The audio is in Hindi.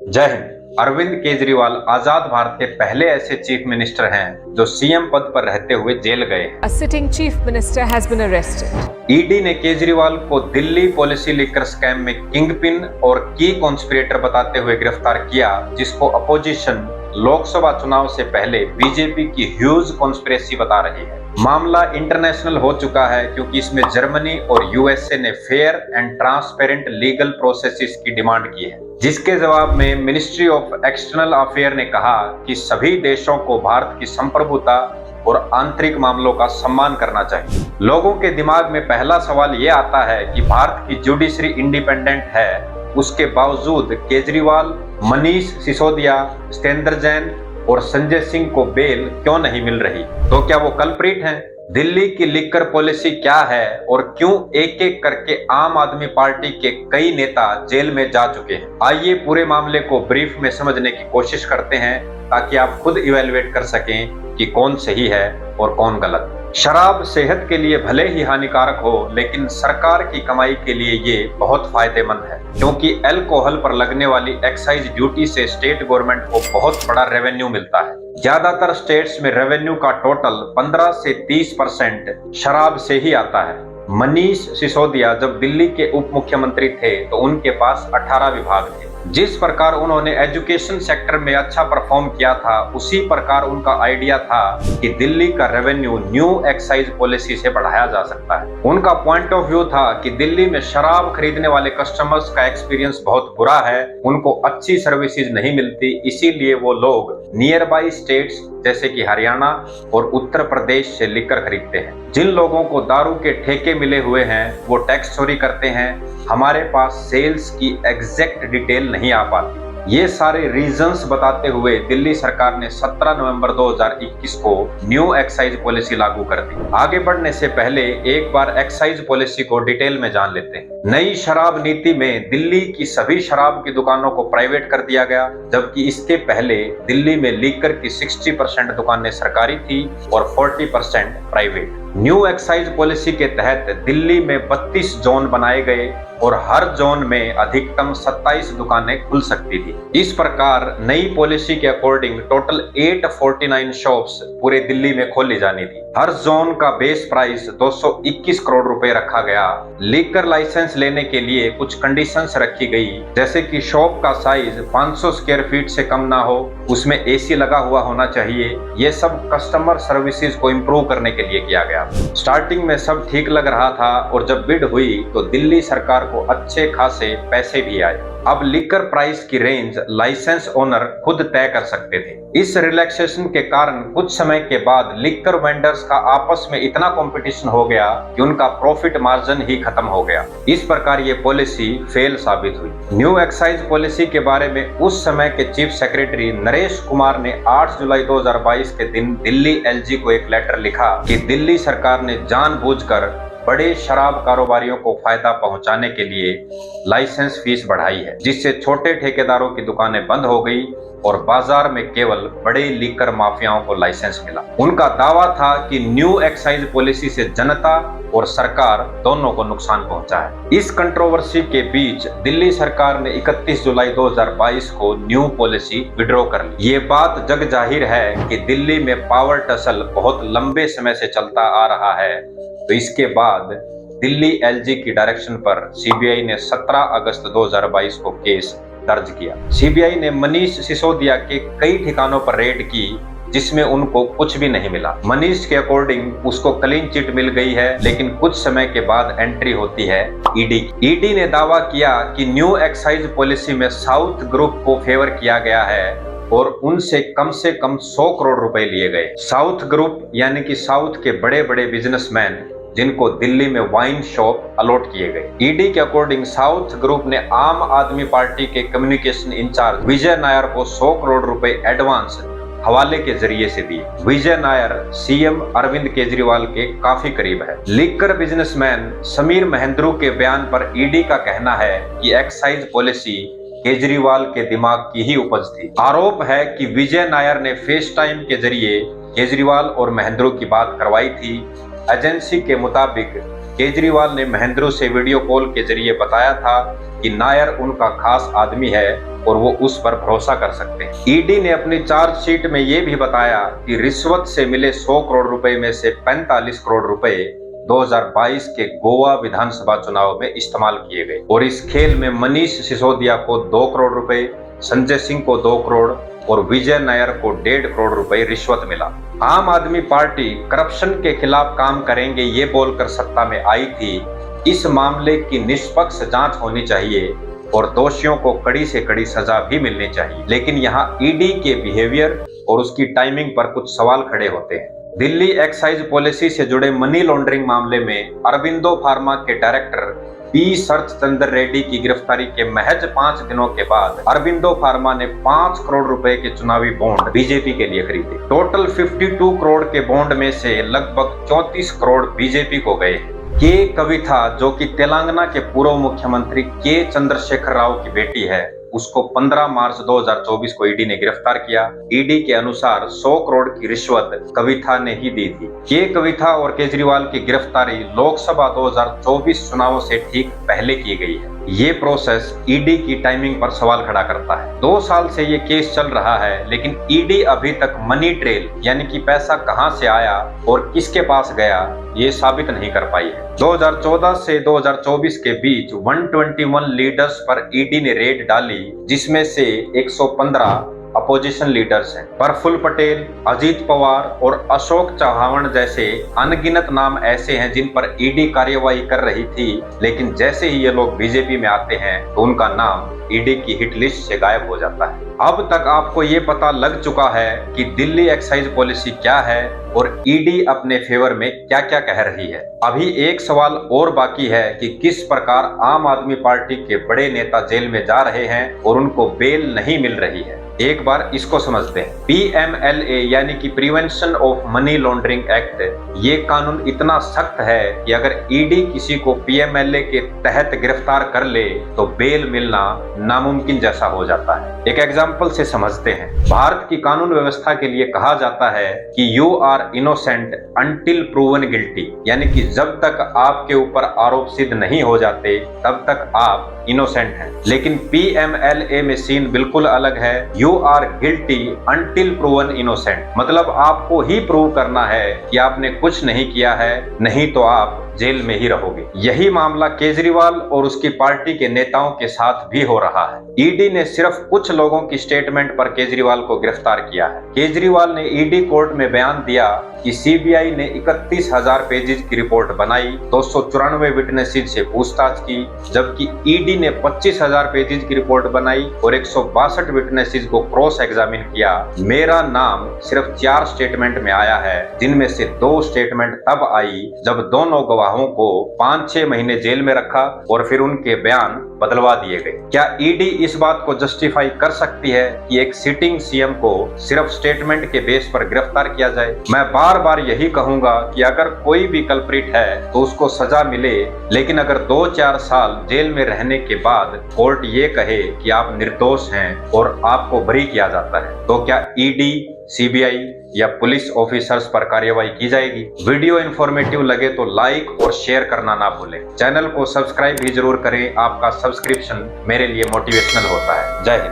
जय हिंद। अरविंद केजरीवाल आजाद भारत के पहले ऐसे चीफ मिनिस्टर हैं जो सीएम पद पर रहते हुए जेल गए हैं। A sitting chief minister has been arrested. ED ने केजरीवाल को दिल्ली पॉलिसी लीकर स्कैम में किंगपिन और की कॉन्स्पिरेटर बताते हुए गिरफ्तार किया, जिसको अपोजिशन लोकसभा चुनाव से पहले बीजेपी की ह्यूज कॉन्स्पिरेसी बता रही है। मामला इंटरनेशनल हो चुका है क्योंकि इसमें जर्मनी और यूएसए ने fair and transparent legal processes की डिमांड की है, जिसके जवाब में मिनिस्ट्री ऑफ एक्सटर्नल अफेयर ने कहा कि सभी देशों को भारत की संप्रभुता और आंतरिक मामलों का सम्मान करना चाहिए। लोगों के दिमाग में पहला सवाल ये आता है कि भारत की जुडिशरी इंडिपेंडेंट है, उसके बावजूद केजरीवाल, मनीष सिसोदिया, सत्येंद्र जैन और संजय सिंह को बेल क्यों नहीं मिल रही? तो क्या वो कल्प्रिट हैं? दिल्ली की लिकर पॉलिसी क्या है और क्यों एक एक करके आम आदमी पार्टी के कई नेता जेल में जा चुके हैं? आइए पूरे मामले को ब्रीफ में समझने की कोशिश करते हैं ताकि आप खुद इवेलुएट कर सकें कि कौन सही है और कौन गलत। शराब सेहत के लिए भले ही हानिकारक हो, लेकिन सरकार की कमाई के लिए ये बहुत फायदेमंद है, क्योंकि अल्कोहल पर लगने वाली एक्साइज ड्यूटी से स्टेट गवर्नमेंट को बहुत बड़ा रेवेन्यू मिलता है। ज्यादातर स्टेट्स में रेवेन्यू का टोटल 15 से 30% शराब से ही आता है। मनीष सिसोदिया जब दिल्ली के उप मुख्यमंत्री थे तो उनके पास 18 विभाग थे। जिस प्रकार उन्होंने एजुकेशन सेक्टर में अच्छा परफॉर्म किया था, उसी प्रकार उनका आइडिया था कि दिल्ली का रेवेन्यू न्यू एक्साइज पॉलिसी से बढ़ाया जा सकता है। उनका पॉइंट ऑफ व्यू था कि दिल्ली में शराब खरीदने वाले कस्टमर्स का एक्सपीरियंस बहुत बुरा है, उनको अच्छी सर्विसेज नहीं मिलती, इसीलिए वो लोग नियर बाई स्टेट्स जैसे कि हरियाणा और उत्तर प्रदेश से लिकर खरीदते हैं। जिन लोगों को दारू के ठेके मिले हुए हैं वो टैक्स चोरी करते हैं। हमारे पास सेल्स की एग्जैक्ट डिटेल नहीं आ पाती। ये सारे रीजंस बताते हुए दिल्ली सरकार ने 17 नवंबर 2021 को न्यू एक्साइज पॉलिसी लागू कर दी। आगे बढ़ने से पहले एक बार एक्साइज पॉलिसी को डिटेल में जान लेते हैं। नई शराब नीति में दिल्ली की सभी शराब की दुकानों को प्राइवेट कर दिया गया, जबकि इसके पहले दिल्ली में लीकर की 60% दुकानें सरकारी थी और 40% प्राइवेट। न्यू एक्साइज पॉलिसी के तहत दिल्ली में 32 जोन बनाए गए और हर जोन में अधिकतम 27 दुकानें खुल सकती थी। इस प्रकार नई पॉलिसी के अकॉर्डिंग टोटल 849 शॉप्स पूरे दिल्ली में खोली जानी थी। हर जोन का बेस प्राइस 221 करोड़ रुपए रखा गया। लीकर लाइसेंस लेने के लिए कुछ कंडीशंस रखी गई, जैसे कि शॉप का साइज 500 स्क्वायर फीट से कम ना हो, उसमें एसी लगा हुआ होना चाहिए। ये सब कस्टमर सर्विसेज को इम्प्रूव करने के लिए किया गया। स्टार्टिंग में सब ठीक लग रहा था और जब बिड हुई तो दिल्ली सरकार को अच्छे खासे पैसे भी आए। अब लिकर प्राइस की रेंज लाइसेंस ओनर खुद तय कर सकते थे। इस रिलैक्सेशन के कारण कुछ समय के बाद लिकर वेंडर्स का आपस में इतना कंपटीशन हो गया कि उनका प्रॉफिट मार्जिन ही खत्म हो गया। इस प्रकार ये पॉलिसी फेल साबित हुई। न्यू एक्साइज पॉलिसी के बारे में उस समय के चीफ सेक्रेटरी नरेश कुमार ने 8 जुलाई 2022 के दिन दिल्ली एलजी को एक लेटर लिखा कि दिल्ली सरकार ने जानबूझकर बड़े शराब कारोबारियों को फायदा पहुंचाने के लिए लाइसेंस फीस बढ़ाई है, जिससे छोटे ठेकेदारों की दुकानें बंद हो गई और बाजार में केवल बड़े लीकर माफियाओं को लाइसेंस मिला। उनका दावा था कि न्यू एक्साइज पॉलिसी से जनता और सरकार दोनों को नुकसान पहुंचा है। इस कंट्रोवर्सी के बीच दिल्ली सरकार ने 31 जुलाई 2022 को न्यू पॉलिसी विड्रॉ कर ली। ये बात जग जाहिर है कि दिल्ली में पावर टसल बहुत लंबे समय से चलता आ रहा है, तो इसके बाद दिल्ली एलजी की डायरेक्शन पर सीबीआई ने 17 अगस्त 2022 को केस दर्ज किया। सीबीआई ने मनीष सिसोदिया के कई ठिकानों पर रेड की, जिसमें उनको कुछ भी नहीं मिला। मनीष के अकॉर्डिंग उसको क्लीन चिट मिल गई है, लेकिन कुछ समय के बाद एंट्री होती है ईडी की। ईडी ने दावा किया कि न्यू एक्साइज पॉलिसी में साउथ ग्रुप को फेवर किया गया है और उनसे कम 100 करोड़ रुपए लिए गए। साउथ ग्रुप यानी कि साउथ के बड़े बड़े बिजनेसमैन जिनको दिल्ली में वाइन शॉप अलॉट किए गए। ईडी के अकॉर्डिंग साउथ ग्रुप ने आम आदमी पार्टी के कम्युनिकेशन इंचार्ज विजय नायर को 100 करोड़ रुपए एडवांस हवाले के जरिए से दिए। विजय नायर सीएम अरविंद केजरीवाल के काफी करीब है। लीकर बिजनेसमैन समीर महेंद्रू के बयान पर ईडी का कहना है कि एक्साइज पॉलिसी केजरीवाल के दिमाग की ही उपज थी। आरोप है कि विजय नायर ने फेस टाइम के जरिए केजरीवाल और महेंद्रू की बात करवाई थी। एजेंसी के मुताबिक केजरीवाल ने महेंद्र से वीडियो कॉल के जरिए बताया था कि नायर उनका खास आदमी है और वो उस पर भरोसा कर सकते हैं। ईडी ने अपनी चार्जशीट में ये भी बताया कि रिश्वत से मिले 100 करोड़ रुपए में से 45 करोड़ रुपए 2022 के गोवा विधानसभा चुनाव में इस्तेमाल किए गए और इस खेल में मनीष सिसोदिया को 2 करोड़ रुपए, संजय सिंह को 2 करोड़ और विजय नायर को 1.5 करोड़ रुपए रिश्वत मिला। आम आदमी पार्टी करप्शन के खिलाफ काम करेंगे ये बोलकर सत्ता में आई थी। इस मामले की निष्पक्ष जांच होनी चाहिए और दोषियों को कड़ी से कड़ी सजा भी मिलनी चाहिए। लेकिन यहाँ ईडी के बिहेवियर और उसकी टाइमिंग पर कुछ सवाल खड़े होते हैं। दिल्ली एक्साइज पॉलिसी से जुड़े मनी लॉन्ड्रिंग मामले में अरबिंदो फार्मा के डायरेक्टर पी शरत चंद्र रेड्डी की गिरफ्तारी के महज 5 दिनों के बाद अरबिंदो फार्मा ने 5 करोड़ रुपए के चुनावी बॉन्ड बीजेपी के लिए खरीदे। टोटल 52 करोड़ के बॉन्ड में से लगभग 34 करोड़ बीजेपी को गए। के कविता, जो कि तेलंगाना के पूर्व मुख्यमंत्री के चंद्रशेखर राव की बेटी है, उसको 15 मार्च 2024 को ईडी ने गिरफ्तार किया। ईडी के अनुसार 100 करोड़ की रिश्वत कविता ने ही दी थी। के कविता और केजरीवाल की गिरफ्तारी लोकसभा 2024 चुनावों से ठीक पहले की गई है। ये प्रोसेस ईडी की टाइमिंग पर सवाल खड़ा करता है। 2 साल से ये केस चल रहा है, लेकिन ईडी अभी तक मनी ट्रेल यानी कि पैसा कहां से आया और किसके पास गया ये साबित नहीं कर पाई है। 2014 से 2024 के बीच 121 लीडर्स पर ईडी ने रेड डाली, जिसमें से 115 अपोजिशन लीडर्स हैं। प्रफुल्ल पटेल, अजीत पवार और अशोक चौहान जैसे अनगिनत नाम ऐसे हैं जिन पर ईडी कार्यवाही कर रही थी, लेकिन जैसे ही ये लोग बीजेपी में आते हैं तो उनका नाम ईडी की हिट लिस्ट से गायब हो जाता है। अब तक आपको ये पता लग चुका है कि दिल्ली एक्साइज पॉलिसी क्या है और ईडी अपने फेवर में क्या क्या कह रही है। अभी एक सवाल और बाकी है कि किस प्रकार आम आदमी पार्टी के बड़े नेता जेल में जा रहे हैं और उनको बेल नहीं मिल रही है। एक बार इसको समझते हैं। PMLA यानी कि prevention of money laundering act, ये कानून इतना सख्त है कि अगर ईडी किसी को PMLA के तहत गिरफ्तार कर ले तो बेल मिलना नामुमकिन जैसा हो जाता है। एक एग्जाम्पल से समझते हैं। भारत की कानून व्यवस्था के लिए कहा जाता है कि you are innocent until proven guilty, यानी कि जब तक आपके ऊपर आरोप सिद्ध नहीं हो जाते तब तक आप इनोसेंट हैं। लेकिन PMLA में सीन बिल्कुल अलग है। You are guilty until proven innocent, मतलब आपको ही प्रूव करना है कि आपने कुछ नहीं किया है, नहीं तो आप जेल में ही रहोगे। यही मामला केजरीवाल और उसकी पार्टी के नेताओं के साथ भी हो रहा है। ईडी ने सिर्फ कुछ लोगों की स्टेटमेंट पर केजरीवाल को गिरफ्तार किया है। केजरीवाल ने ईडी कोर्ट में बयान दिया कि सीबीआई ने 31,000 पेजेस की रिपोर्ट बनाई, 294 विटनेसेस से पूछताछ की, जबकि ईडी ने 25,000 पेजेस की रिपोर्ट बनाई और 162 विटनेसेस को क्रॉस एग्जामिन किया। मेरा नाम सिर्फ 4 स्टेटमेंट में आया है, जिनमें से 2 स्टेटमेंट तब आई जब दोनों गवाहों को 5-6 महीने जेल में रखा और फिर उनके बयान बदलवा दिए गए। क्या ईडी इस बात को जस्टिफाई कर सकती है कि एक सिटिंग सीएम को सिर्फ स्टेटमेंट के बेस पर गिरफ्तार किया जाए? मैं बार बार यही कहूंगा कि अगर कोई भी कल्प्रिट है तो उसको सजा मिले, लेकिन अगर 2-4 साल जेल में रहने के बाद कोर्ट ये कहे कि आप निर्दोष हैं और आपको बरी किया जाता है, तो क्या ईडी, सीबीआई या पुलिस ऑफिसर्स पर कार्यवाही की जाएगी? वीडियो इंफॉर्मेटिव लगे तो लाइक और शेयर करना ना भूलें। चैनल को सब्सक्राइब भी जरूर करें। आपका सब्सक्रिप्शन मेरे लिए मोटिवेशनल होता है। जय हिंद।